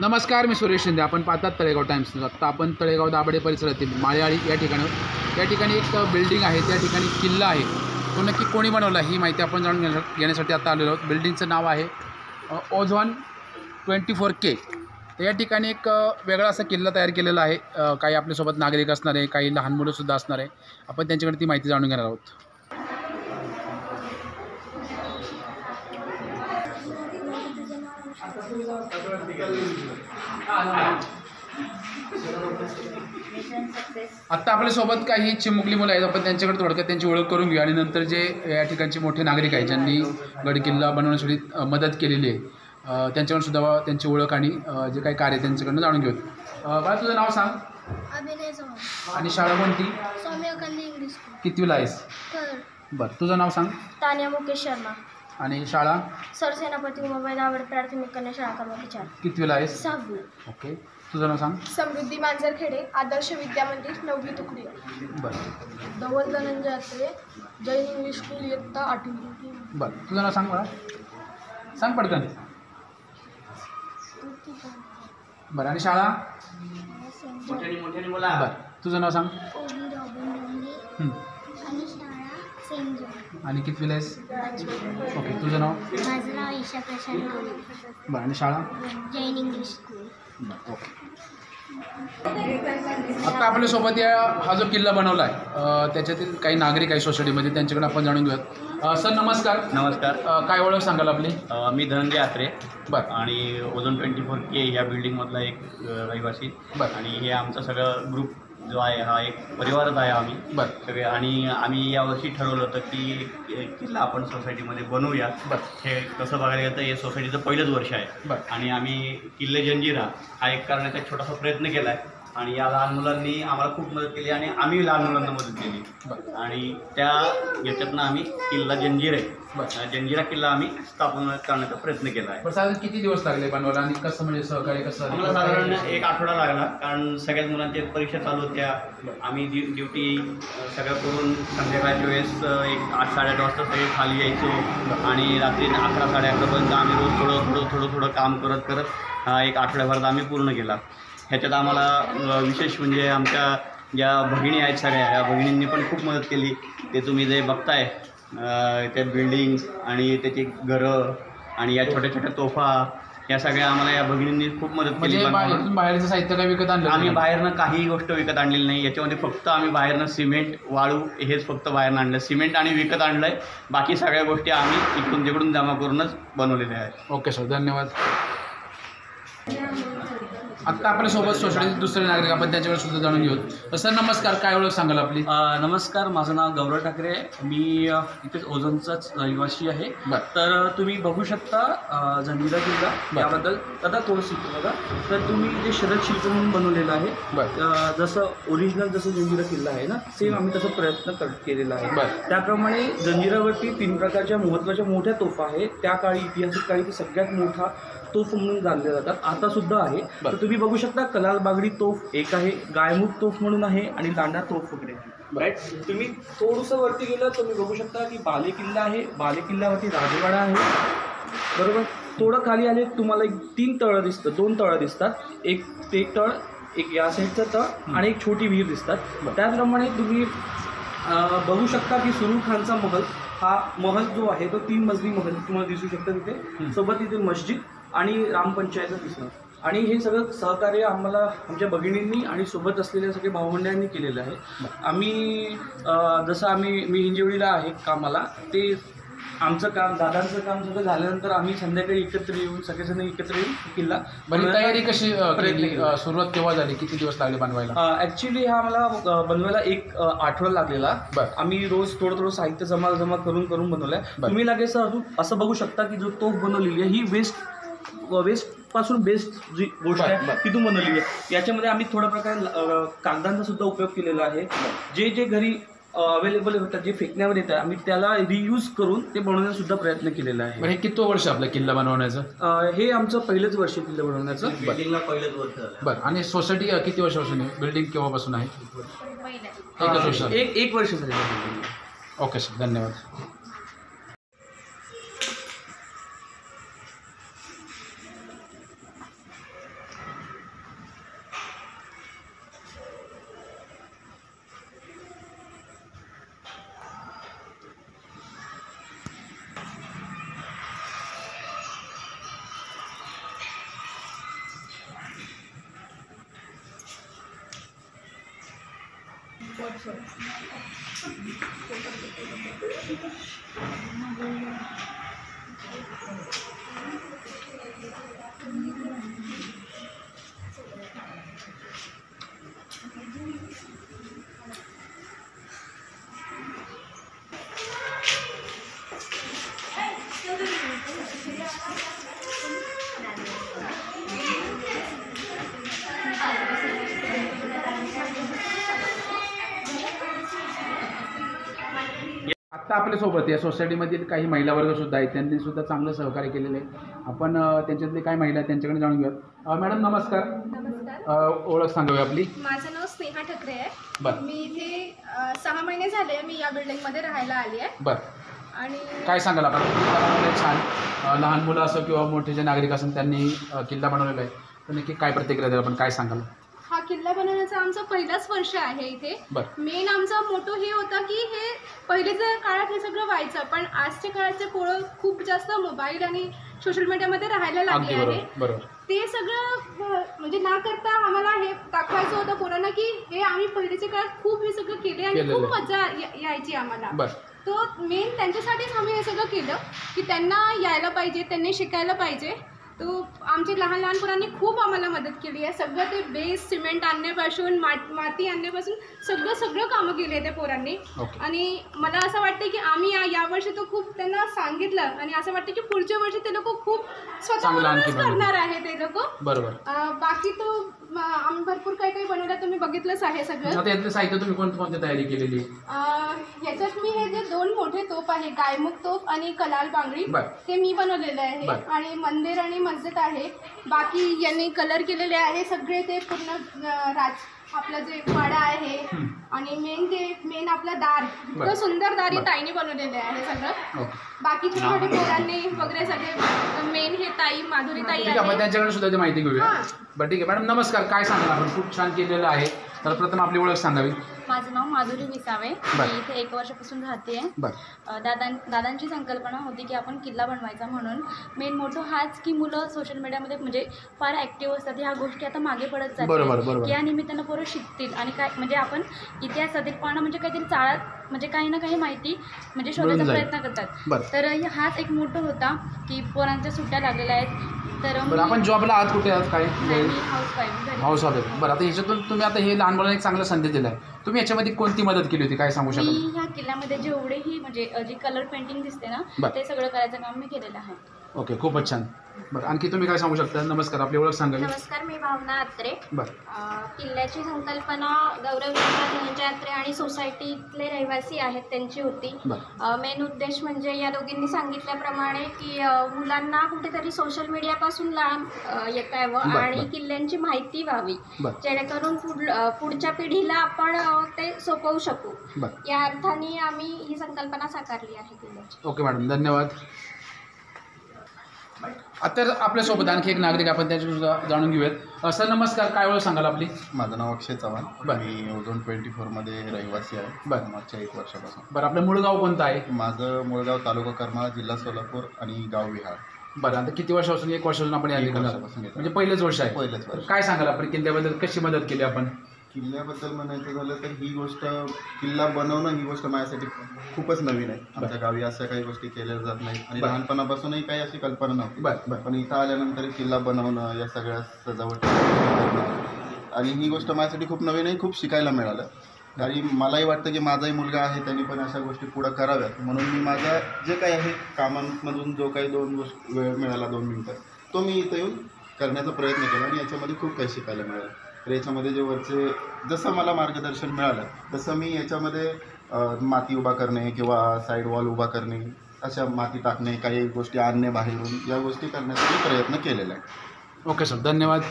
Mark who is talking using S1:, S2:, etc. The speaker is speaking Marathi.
S1: नमस्कार, मी सुरेश शिंदे. आपण पाहतात तळेगाव टाइम्स. आत्ता आपण तळेगाव दाभाडे परिसरातील माळेआळी या ठिकाणी एक बिल्डिंग आहे. त्या ठिकाणी किल्ला आहे. तो नक्की कोणी बनवला ही माहिती आपण जाणून घेण्यासाठी आता आलेलो आहोत. बिल्डिंगचं नाव आहे ओझोन 24K. तर या ठिकाणी एक वेगळा असा किल्ला तयार केलेला आहे. काही आपल्यासोबत नागरिक असणार आहे, काही लहान मुलंसुद्धा असणार आहे. आपण त्यांच्याकडे ती माहिती जाणून घेणार आहोत. आत्ता आपल्यासोबत काही चिमुकली मुलं आहेत. आपण त्यांच्याकडे थोडक्यात त्यांची ओळख करून घेऊ आणि नंतर जे या ठिकाणचे मोठे नागरिक आहेत ज्यांनी गड किल्ला बनवण्यासाठी मदत केलेली आहे त्यांच्याकडून सुद्धा त्यांची ओळख आणि जे काही कार्य त्यांच्याकडनं जाणून घेऊ. बाळा, तुझं नाव सांग.
S2: अभिनय चव्हाण.
S1: आणि शाळा कोणती?
S2: सौम्य कन्या इंग्लिश स्कूल.
S1: कितवीला आहेस?
S2: थर्ड.
S1: बरं, तुझं नाव सांग.
S2: तान्या मुकेश शर्मा.
S1: आणि शाळा?
S2: सरसेनापती उमाबाई दाभाडे प्राथमिक कन्या शाळा क्रमांक 4.
S1: कितवीला आहेस?
S2: 6वी.
S1: ओके, तुझं नाव सांग.
S2: समृद्धी मांजरखेडे, आदर्श विद्या मंदिर, 9वी तुकडी.
S1: बरं
S2: धवल धनंजय अत्रे, जैन इंग्लिश स्कूल, इयत्ता 8वी.
S1: बरं, तुझं नाव सांग. मला सांग पटकन. बरं, आणि शाळा? बरं, तुझं नाव सांग.
S2: आणि शाळा सेंट जॉन.
S1: आणि कितवीला आहेस? ओके, तुझं नाव?
S2: माझं नाव ईशा प्रशांत.
S1: बरं, आणि शाळा?
S2: Jain English school.
S1: बरं, ओके. आता आपल्यासोबत हा जो किल्ला बनवला आहे त्याच्यातील काही नागरिक आहे सोसायटीमध्ये, त्यांच्याकडे आपण जाणून घेऊयात. सर नमस्कार.
S3: नमस्कार.
S1: काय ओळख सांगाल आपली?
S3: मी धनंजय अत्रे.
S1: बरं.
S3: आणि ओझोन 24K या बिल्डिंगमधला एक रहिवासी.
S1: बरं.
S3: आणि हे आमचा सगळं ग्रुप जो आहे हा एक परिवारच आहे आम्ही.
S1: बरं.
S3: सगळे. आणि आम्ही यावर्षी ठरवलं होतं की एक किल्ला आपण सोसायटीमध्ये बनवूया.
S1: बरं.
S3: हे कसं बघायला गेलं तर हे सोसायटीचं पहिलंच वर्ष आहे.
S1: बरं.
S3: आणि आम्ही किल्ले जंजिरा हा एक करण्याचा एक छोटासा प्रयत्न केला आहे. आणि या लहान मुलांनी आम्हाला खूप मदत केली आणि आम्ही लहान मुलांना मदत केली.
S1: बरं.
S3: आणि त्या याच्यातनं आम्ही किल्ला जंजिरा किल्ला आम्ही स्थापन करण्याचा प्रयत्न केला आहे.
S1: पण साधारण किती दिवस लागले बनवायला आणि कसं म्हणजे सहकार्य कसं?
S3: आम्हाला साधारण एक आठवडा लागला, कारण सगळ्याच मुलांच्या परीक्षा चालू होत्या. आम्ही ड्युटी सगळं करून संध्याकाळच्या वेळेस एक 8-8:30 वाजता सगळे खाली यायचो आणि रात्री 11 साडे11पर्यंत आम्ही रोज थोडं काम करत हा एक आठवड्याभरात आम्ही पूर्ण केला. ह्याच्यात आम्हाला विशेष म्हणजे आमच्या ज्या भगिनी आहेत सगळ्या, या भगिनींनी पण खूप मदत केली. ते तुम्ही जे बघताय त्या बिल्डिंग आणि त्याची घरं आणि या छोट्या छोट्या तोफा, या सगळ्या आम्हाला या भगिनींनी खूप मदत केली.
S1: बाहेरचं साहित्य काही विकत आणलं?
S3: आम्ही बाहेरनं काही गोष्ट विकत आणलेली नाही. याच्यामध्ये फक्त आम्ही बाहेरनं सिमेंट, वाळू हेच फक्त बाहेरनं आणलं. सिमेंट आणि विकत आणलं आहे. बाकी सगळ्या गोष्टी आम्ही इकडून तिकडून जमा करूनच बनवलेल्या आहेत.
S1: ओके सर, धन्यवाद. आत्ता आपल्यासोबत सोसायटीचे दुसरे नागरिक, आपण त्यांच्याकडे सुद्धा जाणून घेऊ. सर नमस्कार, काय ओळख सांगाल आपली?
S4: नमस्कार, माझं नाव गौरव ठाकरे. मी इथेच ओझोनचाच रहिवासी आहे.
S1: बरं.
S4: तर तुम्ही बघू शकता जंजिरा किल्ला याबद्दल आता थोडंसं बघा. तर तुम्ही इथे शरद शिल्प म्हणून बनवलेलं आहे. जसं ओरिजिनल जसं जंजिरा किल्ला आहे ना, सेम आम्ही तसा प्रयत्न केलेला आहे. त्याप्रमाणे जंजिरावरती 3 प्रकारच्या महत्त्वाच्या मोठ्या तोफा आहेत. त्या काळी ऐतिहासिक काळी सगळ्यात मोठा तोफ म्हणून जाणले जातात, आता सुद्धा आहे. तर तुम्ही बघू शकता कलाल बागडी तोफ एक आहे, गायमुख तोफ म्हणून आहे आणि लांडा तोफ वगैरे आहे. राईट. तुम्ही थोडंसं वरती गेलं तर तुम्ही बघू शकता की बाले किल्ला आहे. बाले किल्ल्यावरती राजवाडा आहे. बरोबर. थोडं खाली आले तुम्हाला 3 तळं दिसतं, 2 तळं दिसतात. एक ते तळ, एक या साईडचं तळ आणि एक छोटी विहीर दिसतात. त्याचप्रमाणे तुम्ही बघू शकता की सुरू खानचा महल, हा महल जो आहे तो 3 मजली महल तुम्हाला दिसू शकतं तिथे. सोबत तिथे मस्जिद आणि ग्रामपंचायत दिसणं. आणि हे सगळं सहकार्य आम्हाला आमच्या भगिनींनी आणि सोबत असलेल्या सगळ्या भावंडांनी केलेलं आहे. आम्ही जसं मी हिंजवडीला आहे कामाला, ते आमचं काम, दादांचं काम सगळं झाल्यानंतर आम्ही संध्याकाळी सगळेजण एकत्र येऊन किल्ला.
S1: बरी तयारी कशी केली? सुरुवात केव्हा झाली? किती दिवस लागले बनवायला?
S4: ॲक्च्युली हा आम्हाला बनवायला 1 आठवडा लागलेला. आम्ही रोज थोडं साहित्य जमा करून बनवलंय. तुम्ही लगेच असं बघू शकता की जो तोफ बनवलेली आहे ही वेस्टपासून बेस्ट जी गोष्ट आहे तिथून बनवलेली आहे. याच्यामध्ये आम्ही थोड्या प्रकारे कागदांचा सुद्धा उपयोग केलेला आहे. जे घरी अवेलेबल होतात, जे फेकण्यावर येतात, आम्ही त्याला रियूज करून ते बनवण्याचा सुद्धा प्रयत्न केलेला आहे.
S1: हे किती वर्ष आपला किल्ला बनवण्याचं?
S4: हे आमचं पहिलंच वर्ष किल्ला बनवण्याचं.
S3: बिल्डिंगला पहिलंच वर्ष झालं.
S1: बरं. आणि सोसायटी किती वर्षापासून आहे? बिल्डिंग केव्हापासून आहे?
S4: 1 वर्ष झालं.
S1: ओके सर, धन्यवाद. आत्ता आपल्यासोबत या सोसायटीमधील काही महिला वर्ग सुद्धा आहेत, त्यांनी सुद्धा चांगलं सहकार्य केलेलं आहे. आपण त्यांच्यातले काही महिला आहेत त्यांच्याकडे जाणून घेऊयात. मॅडम नमस्कार.
S2: नमस्कार.
S1: ओळख सांगावी आपली.
S2: माझं नाव स्नेहा ठकरे आहे.
S1: बरं.
S2: मी इथे 6 महिने झाले मी या बिल्डिंगमध्ये राहायला आली आहे.
S1: बरं.
S2: आणि
S1: काय सांगाल आपण? किल्ला बनवलेला आहे छान. लहान मुलं असो किंवा मोठे जे नागरिक असून त्यांनी किल्ला बनवलेला आहे, तर नक्की काय प्रतिक्रिया द्याल आपण, काय सांगाल?
S2: हा किल्ला बनवण्याचा आमचं पहिलंच वर्ष आहे इथे.
S1: बरं.
S2: मेन आमचा मोटो हे होता की हे पहिलेच्या काळात हे सगळं व्हायचं, पण आजच्या काळाचे पोरं खूप जास्त मोबाईल आणि सोशल मीडियामध्ये राहायला लागले आहे.
S1: बरोबर.
S2: ते सगळं म्हणजे ना करता आम्हाला हे दाखवायचं होतं पोरांना की हे आम्ही पहिल्याच्या काळात खूप हे सगळं केले आणि खूप मजा यायची आम्हाला.
S1: बरं.
S2: तो मेन त्यांच्यासाठीच आम्ही हे सगळं केलं की त्यांना यायला पाहिजे, त्यांनी शिकायला पाहिजे. तो आमच्या लहान लहान पोरांनी खूप आम्हाला मदत केली आहे. सगळं ते बेस सिमेंट आणण्यापासून माती आणण्यापासून सगळं कामं केली आहे त्या पोरांनी. आणि मला असं वाटतं की आम्ही यावर्षी तो खूप त्यांना सांगितलं आणि असं वाटतं की पुढच्या वर्षी ते लोक खूप स्वतःच करणार आहे ते लोक.
S1: बरोबर.
S2: बाकी तो आम्ही भरपूर काही बनवलं, तुम्ही बघितलंच आहे सगळं.
S1: आता यातलं साहित्य तुम्ही कोणती तयारी केलेली?
S2: ह्याच्यात मी हे जे 2 मोठे तोफ आहे, गायमुख तोफ आणि कलाल बांगडी, ते मी बनवलेले आहे. आणि मंदिर आणि मस्जिद आहे. बाकी यांनी कलर केलेले आहे सगळे, ते पूर्ण आपलं जे वाडा आहे आणि मेन आपलं दार, इतकं सुंदर दार ही ताईने बनवलेले आहे सगळं. बाकी छोटे पोरांनी वगैरे सगळे मेन हे ताई माधुरी ताई आहे.
S1: आपण त्यांच्याकडे सुद्धा ती माहिती घेऊया. बरं ठीक आहे मॅडम, नमस्कार. काय सांगाल आपण? खूप छान केलेलं आहे, तर प्रथम आपली ओळख सांगावी.
S5: माझं नाव माधुरी विसावे. मी इथे 1 वर्षापासून राहते. दादांची संकल्पना होती की आपण किल्ला बनवायचा, म्हणून मेन मोठो हाच की मुलं सोशल मीडियामध्ये म्हणजे फार ॲक्टिव्ह असतात. ह्या गोष्टी आता मागे पडत जातात. या निमित्तानं पोरं शिकतील आणि काय म्हणजे आपण इतिहासातील पानं म्हणजे काहीतरी चाळत म्हणजे काही ना काही माहिती म्हणजे शोधायचा प्रयत्न करतात. तर हाच एक मोठो होता की पोरांच्या सुट्ट्या लागलेल्या आहेत. तर
S1: आपण जॉबला आहात, कुठे आहात, काय?
S5: House wife.
S1: बरं. आता ह्याच्यातून तुम्ही आता हे लहान मुलांना एक चांगला संदेश दिला आहे. तुम्ही याच्यामध्ये कोणती मदत केली होती, काय सांगू शकाल?
S5: मी ह्या किल्ल्यामध्ये जेवढेही म्हणजे जी कलर पेंटिंग दिसते ना, ते सगळं करायचं काम मी केलेलं आहे.
S1: ओके, खूपच छान. बरं, आणखी तुम्ही काय सांगू शकता? नमस्कार, आपली ओळख सांगावी.
S5: नमस्कार, मी भावना अत्रे.
S1: बरं.
S5: किल्ल्याची संकल्पना गौरव धनंजय अत्रे आणि सोसायटीतले रहिवासी आहेत त्यांची होती. मेन उद्देश म्हणजे या दोघींनी सांगितल्याप्रमाणे की मुलांना कुठेतरी सोशल मीडियापासून लांब येता यावं आणि किल्ल्यांची माहिती व्हावी, जेणेकरून पुढच्या पिढीला आपण ते सोपवू शकू. या अर्थाने आम्ही ही संकल्पना साकारली आहे किल्ल्याची.
S1: ओके मॅडम, धन्यवाद. आता आपल्यासोबत आणखी एक नागरिक आपण त्याच्यासुद्धा जाणून घेऊयात. सर नमस्कार, काय ओळख सांगाल आपली?
S6: माझं नाव अक्षय चव्हाण. मी ओझोन 24मध्ये रहिवासी आहे. मागच्या 1 वर्षापासून.
S1: बरं, आपलं मूळ गाव कोणतं आहे?
S6: माझं मूळगाव तालुका करमाळा, जिल्हा सोलापूर आणि गाव विहार.
S1: बरं. आता किती वर्षापासून? 1 वर्षापासून आपण या
S6: वर्षापासून
S1: म्हणजे पहिलंच वर्ष आहे.
S6: पहिलंच वर्ष.
S1: काय सांगाल आपण किल्ल्याबद्दल, कशी मदत केली आपण?
S6: किल्ल्याबद्दल म्हणायचं झालं तर ही गोष्ट, किल्ला बनवणं ही गोष्ट माझ्यासाठी खूपच नवीन आहे. आमच्या गावी अशा काही गोष्टी केल्या जात नाही आणि लहानपणापासूनही काही अशी कल्पना नव्हती. पण इथं आल्यानंतर किल्ला बनवणं, या सगळ्या सजावट आणि ही गोष्ट माझ्यासाठी खूप नवीन आहे, खूप शिकायला मिळालं. आणि मलाही वाटतं की माझाही मुलगा आहे, त्यांनी पण अशा गोष्टी पुढं कराव्यात, म्हणून मी माझ्या जे काही आहे कामांमधून जो काही वेळ मिळाला 2 मिनटं, तो मी इथं येऊन करण्याचा प्रयत्न केला आणि याच्यामध्ये खूप काही शिकायला मिळालं. तर याच्यामध्ये जे वरचे जसं मला मार्गदर्शन मिळालं तसं मी याच्यामध्ये माती उभा करणे किंवा साईड वॉल उभा करणे, अशा माती टाकणे, काही गोष्टी आणणे बाहेरून, या गोष्टी करण्याचा प्रयत्न केलेला आहे.
S1: ओके सर, धन्यवाद.